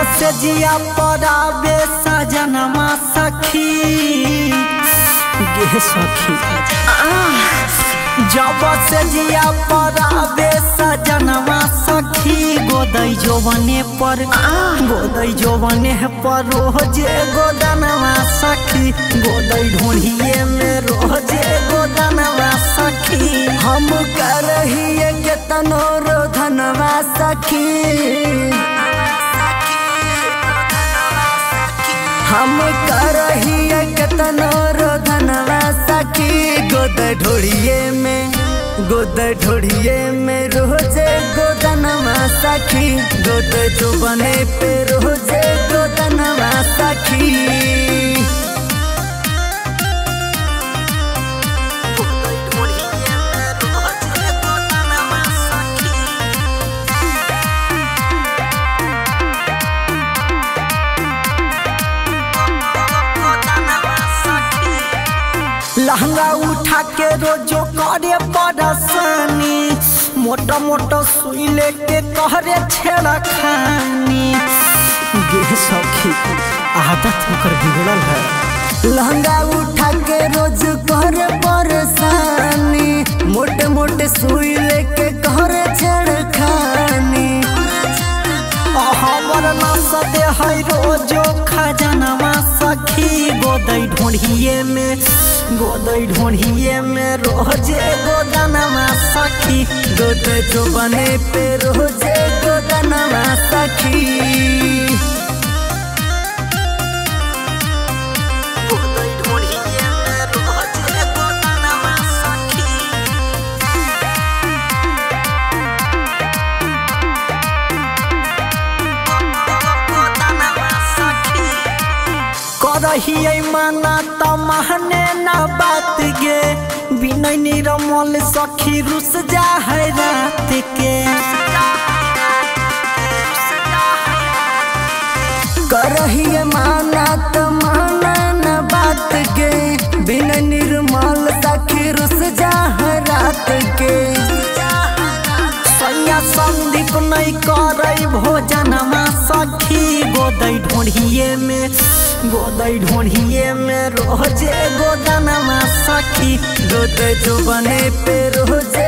से जिया पराबे सजनमा सखी गे सखी जब से जिया पराबे सजनमा सखी गोदई जोवने पर रोजे गोदनवा सखी गोदई ढूंढिए में रोजे गोदनवा सखी हम करहिए के तनो रोधनवा सखी हम करहिए के तनो रोधनवा सखी गोदई ढूंढिए में रोजे गोदनवा सखी गोदई जोवने पे रोजे गोदनवा सखी लहंगा उठा के रोजो करे परेशानी मोटा मोटा सुई लेके कहरे छेड़ा खानी गे सखी आदत होकर बिगड़ल है। लहंगा उठा के रोज करे परेशानी मोटे मोटे सुई लेके कहरे छेड़ा खानी हमर नास दे है रोजो खजनवा सखी गोदई ढूंढिए में रोजे गोदनवा सखी गोदई जोवने पे रोजे गोदनवा सखी करहिए माना त महने ना बात गे बिनय निरमल सखी रुस जा है रात के करहिए माना त महना ना बात गे बिनय निर्मल सखी रुस जा है रात के सैया संदीप नहीं करई भोजनमा सखी गोदई ढूंढिए में रोजे गोदनवा सखी गोदई जोवने पे रोजे